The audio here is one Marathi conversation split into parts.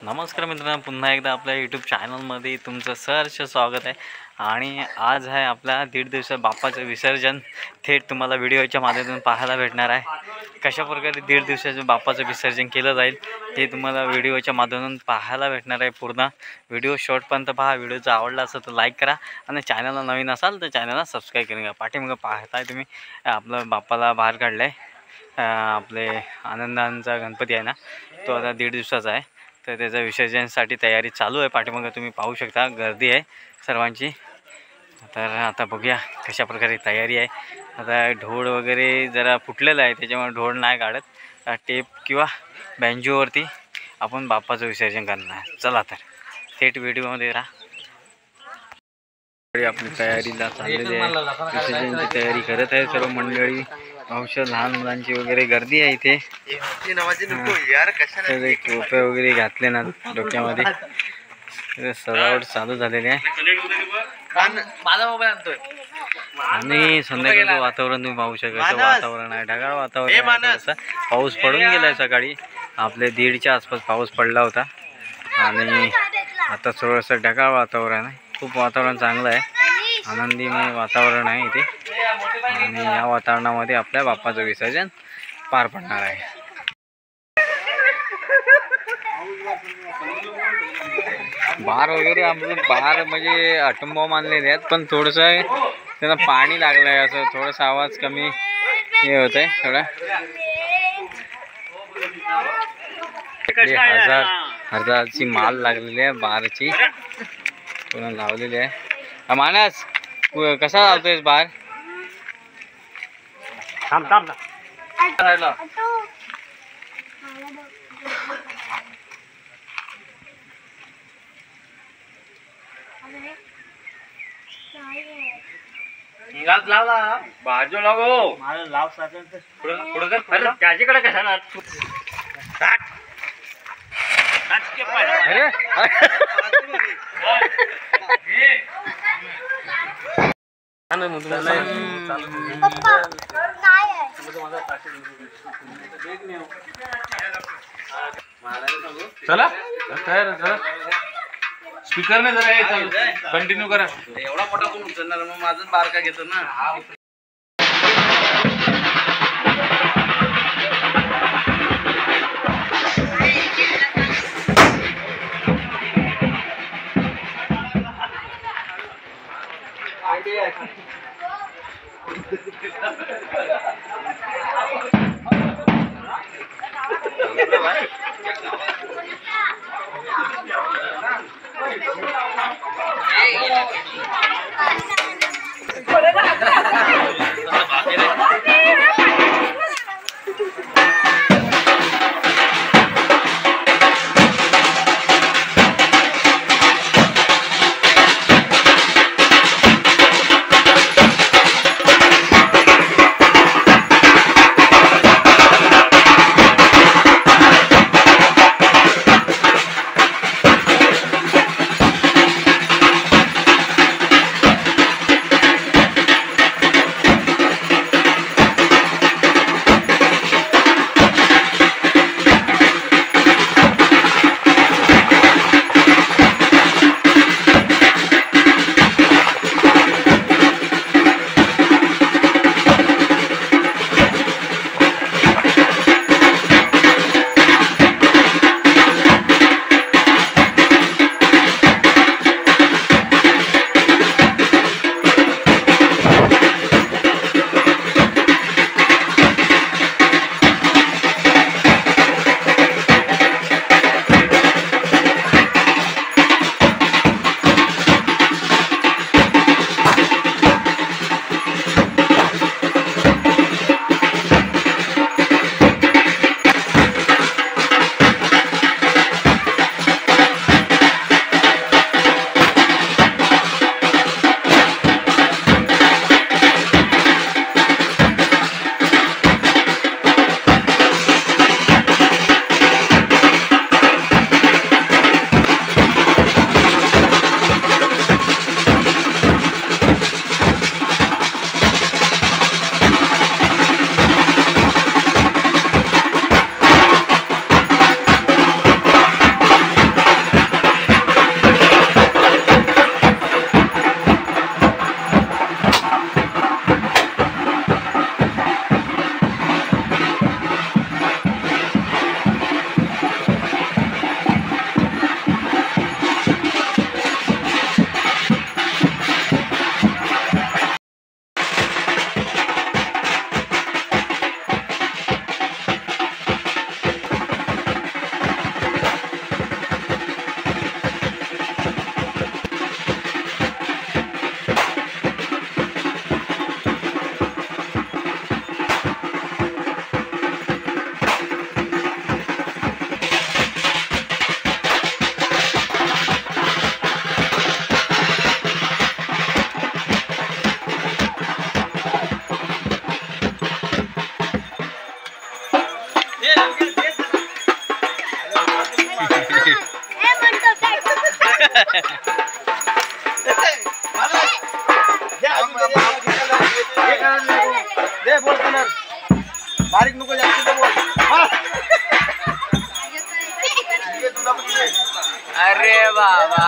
नमस्कार मित्रांनो, पुन्हा एकदा आपल्या यूट्यूब चॅनलमध्ये तुमचं सहर्ष स्वागत आहे। आणि आज आहे आपला 1.5 दिवसा बाप्पाचं विसर्जन। थेट तुम्हाला व्हिडिओच्या माध्यमातून पाहायला भेटणार आहे। कशा प्रकारे 1.5 दिवसाचं बाप्पाचं विसर्जन केलं जाईल हे तुम्हाला व्हिडिओच्या माध्यमातून पाहायला भेटणार आहे। पूर्ण व्हिडिओ शॉर्टपर्यंत पहा। व्हिडिओचा आवडला असेल तर लाईक करा आणि चॅनलला नवीन असाल तर चॅनलला सबस्क्राईब करून घ्या। पाठीमागे पाहताय तुम्ही आपलं बाप्पाला बाहेर काढलं आहे। आपले आनंदांचा गणपती आहे ना, तो आता 1.5 दिवसाचा आहे। तर त्याच्या विसर्जनासाठी तयारी चालू आहे। पाठीमागे तुम्ही पाहू शकता गर्दी आहे सर्वांची। तर आता बघूया कशा प्रकारे तयारी आहे। आता ढोल वगैरे जरा फुटलेला आहे, त्याच्यामुळे ढोल नाही काढत। टेप किंवा बँजोवरती आपण बाप्पाचं विसर्जन करणार आहे। चला तर थेट व्हिडिओमध्ये राहा। आपली तयारीला चाललेली आहे, विसर्जनाची तयारी करत आहे सर्व मंडळी। औषध लहान मुलांची वगैरे गर्दी आहे इथे। टोपे वगैरे घातले ना डोक्यामध्ये, सजावट चालू झालेली आहे। आणि संध्याकाळचं वातावरण तुम्ही पाहू शकता, असं वातावरण आहे, ढगाळ वातावरण आहे। पाऊस पडून गेलाय सकाळी, आपले 1:30च्या आसपास पाऊस पडला होता। आणि आता थोडंसं ढगाळ वातावरण आहे, खूप वातावरण चांगलं आहे, आनंदीमय वातावरण आहे इथे। आणि या वातावरणामध्ये आपल्या बाप्पाचं विसर्जन पार पडणार आहे। बार वगैरे आमचं बार म्हणजे अटंबॉम्ब मानलेले आहेत, पण थोडंसं त्यांना पाणी लागलं आहे, असं थोडासा आवाज कमी हे होत आहे थोडा। हजारची माल लागलेली आहे बारची, पुन्हा लावलेली आहे। मानस कसा लावतोयस बार? थांब थांब लावला बाजू लागो मला लाव पुढं त्याच्याकडे कशाला चला स्पीकर ने जरा कंटिन्यू करा। एवढा मोठा कोण उचलणार, मग माझं बारका घेतो ना। दे बोल कलर बारीक नको जास्त बोल अरे बाबा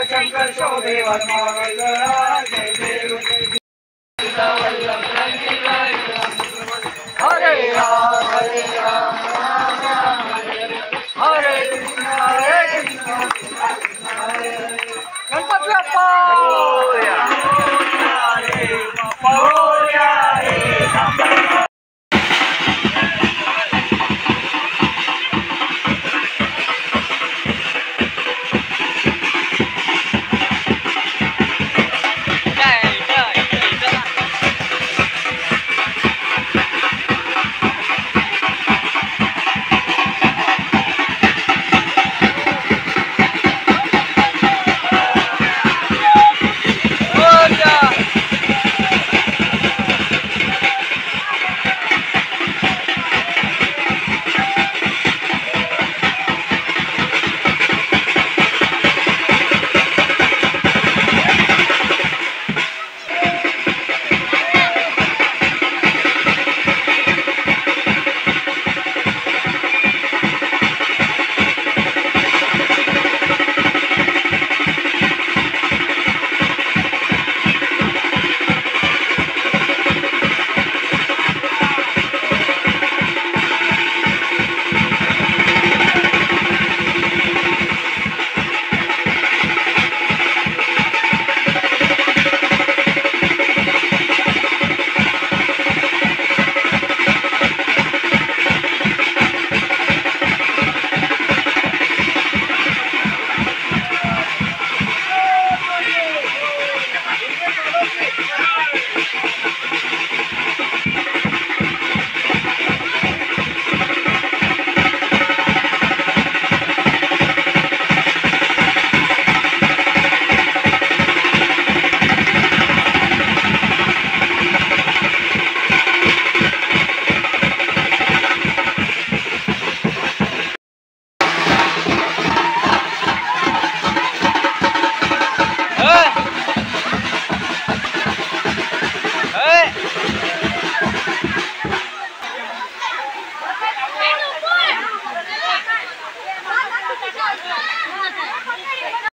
शंकर शोभे वर्मा